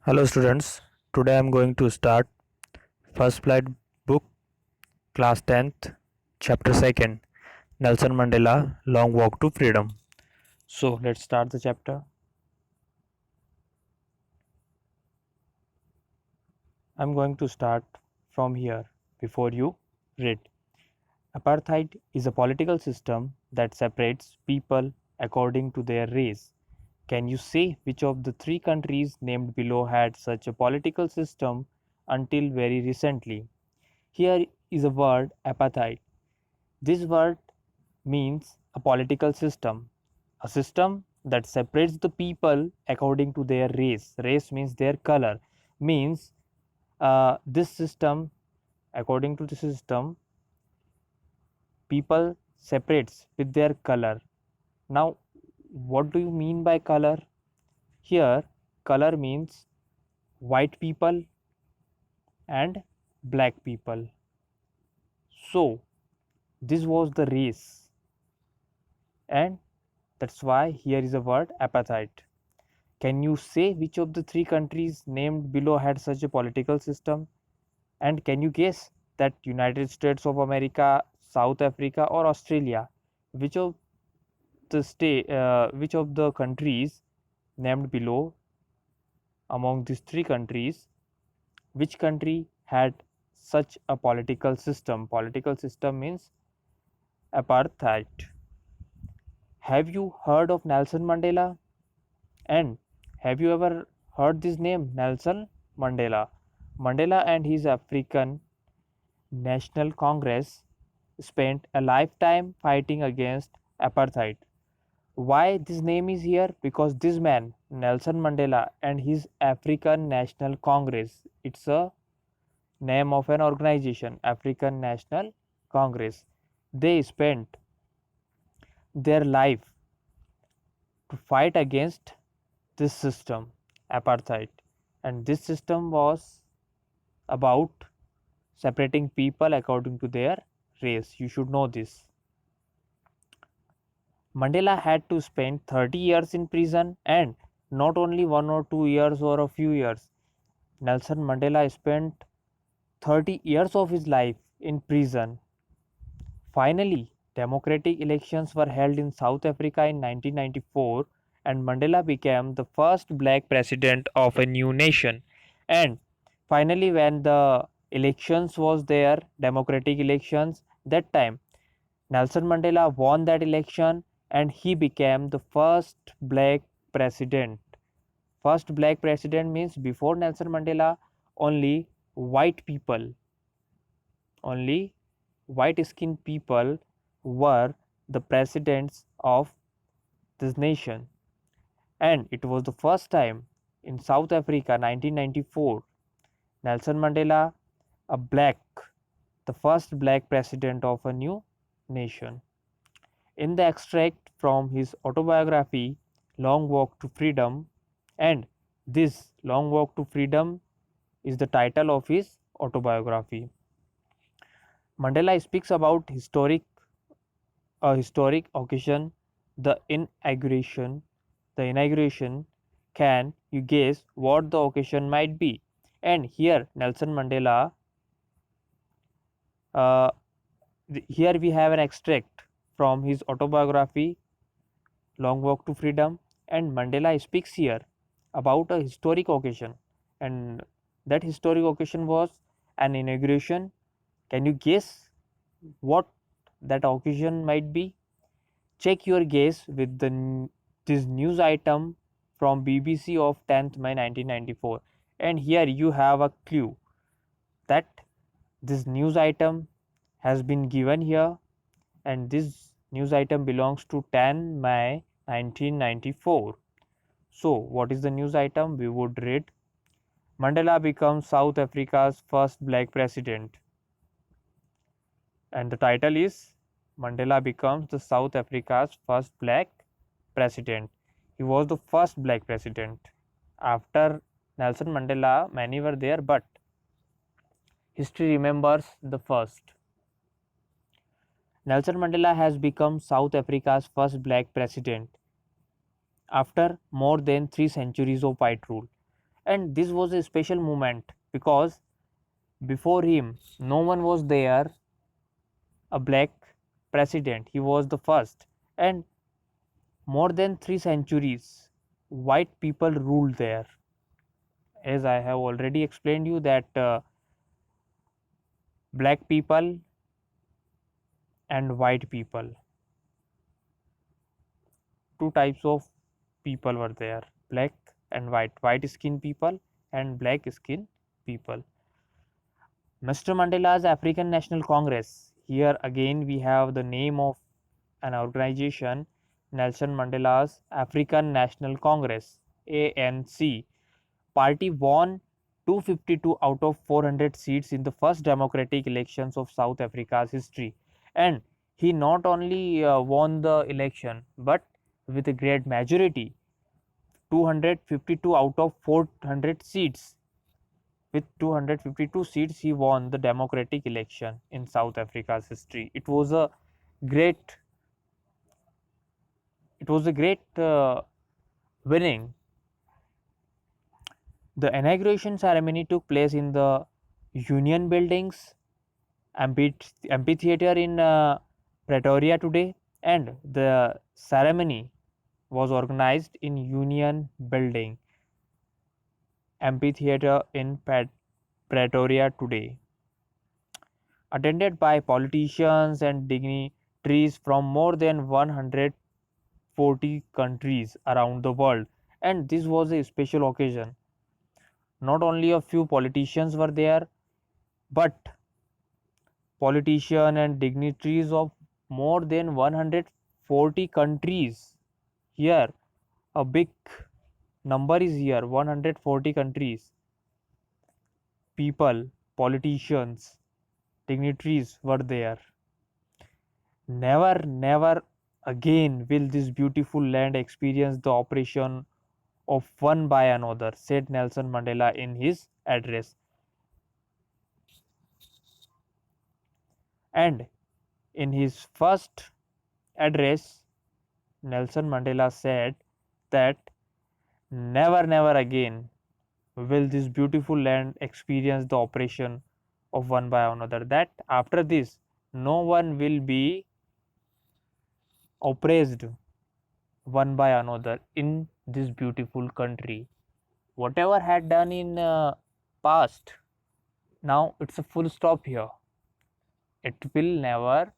Hello students, today I am going to start First Flight book class 10th chapter 2nd Nelson Mandela Long Walk to Freedom. So let's start the chapter. I am going to start from here before you read. Apartheid is a political system that separates people according to their race. Can you say which of the three countries named below had such a political system until very recently? Here is a word apartheid. This word means a political system, a system that separates the people according to their race. Race means their color. Means this system, according to the system, people separates with their color. Now, what do you mean by color? Here, color means white people and black people. So, this was the race, and that's why here is a word apartheid. Can you say which of the three countries named below had such a political system? And can you guess that United States of America, South Africa, or Australia? Which of which of the countries named below among these three countries, which country had such a political system? Political system means apartheid. Have you heard of Nelson Mandela? And have you ever heard this name, Nelson Mandela? Mandela and his African National Congress spent a lifetime fighting against apartheid. Why this name is here? Because this man, Nelson Mandela, and his African National Congress, it's a name of an organization, African National Congress. They spent their life to fight against this system, apartheid. And this system was about separating people according to their race. You should know this. Mandela had to spend 30 years in prison, and not only 1 or 2 years or a few years. Nelson Mandela spent 30 years of his life in prison. Finally, democratic elections were held in South Africa in 1994, and Mandela became the first black president of a new nation. And finally, when the elections was there, democratic elections, that time Nelson Mandela won that election and he became the first black president. First black president means before Nelson Mandela, only white people, only white skinned people were the presidents of this nation. And it was the first time in South Africa 1994, Nelson Mandela, a black, the first black president of a new nation. In the extract from his autobiography Long Walk to Freedom, and this Long Walk to Freedom is the title of his autobiography. Mandela speaks about a historic occasion, the inauguration. The inauguration. Can you guess what the occasion might be? And here Nelson Mandela, uh, here we have an extract from his autobiography Long Walk to Freedom, and Mandela speaks here about a historic occasion, and that historic occasion was an inauguration. Can you guess what that occasion might be? Check your guess with this news item from BBC of 10th May 1994, and here you have a clue that this news item has been given here, and this news item belongs to 10 May 1994. So, what is the news item? We would read Mandela becomes South Africa's first black president. And the title is Mandela becomes the South Africa's first black president. He was the first black president. After Nelson Mandela, many were there, but history remembers the first. Nelson Mandela has become South Africa's first black president after more than 3 centuries of white rule. And this was a special moment because before him no one was there, a black president. He was the first. And more than 3 centuries, white people ruled there. As I have already explained you that black people and white people, two types of people were there, black and white skin people and black skin people. Mr. Mandela's African National Congress. Here again we have the name of an organization, Nelson Mandela's African National Congress, ANC. Party won 252 out of 400 seats in the first democratic elections of South Africa's history. And he not only won the election but with a great majority, 252 out of 400 seats. With 252 seats, he won the democratic election in South Africa's history. Great, it was a great winning. The inauguration ceremony took place in the Union Buildings amphitheater in Pretoria today, and the ceremony was organized in Union Building amphitheater in Pretoria today, attended by politicians and dignitaries from more than 140 countries around the world. And this was a special occasion. Not only a few politicians were there, but politicians and dignitaries of more than 140 countries. Here, a big number is here, 140 countries. People, politicians, dignitaries were there. Never, never again will this beautiful land experience the oppression of one by another, said Nelson Mandela in his address. And in his first address, Nelson Mandela said that never, never again will this beautiful land experience the oppression of one by another. That after this, no one will be oppressed one by another in this beautiful country. Whatever had done in past, now it's a full stop here. It will never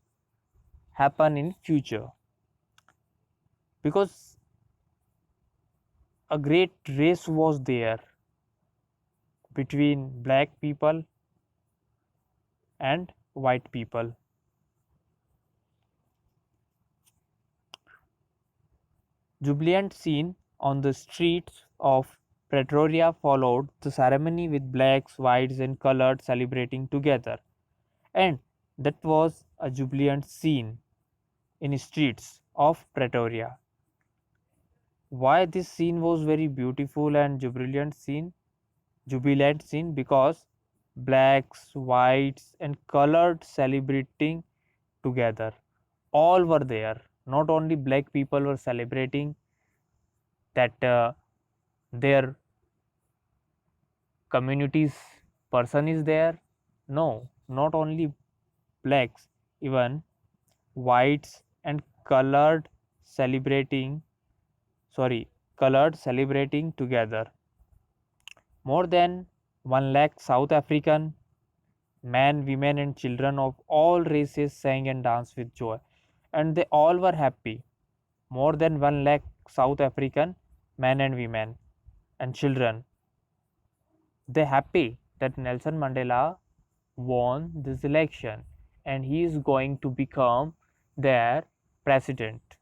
happen in future, because a great race was there between black people and white people. Jubilant scene on the streets of Pretoria followed the ceremony with blacks, whites, and colored celebrating together. And that was a jubilant scene in streets of Pretoria. Why this scene was very beautiful and jubilant scene, because blacks, whites, and colored celebrating together. All were there. Not only black people were celebrating that their community's person is there. No, not only blacks, even whites and celebrating colored celebrating together. More than 1 lakh South African men, women, and children of all races sang and danced with joy, and they all were happy. More than 1 lakh South African men and women and children, they happy that Nelson Mandela won this election and he is going to become their president.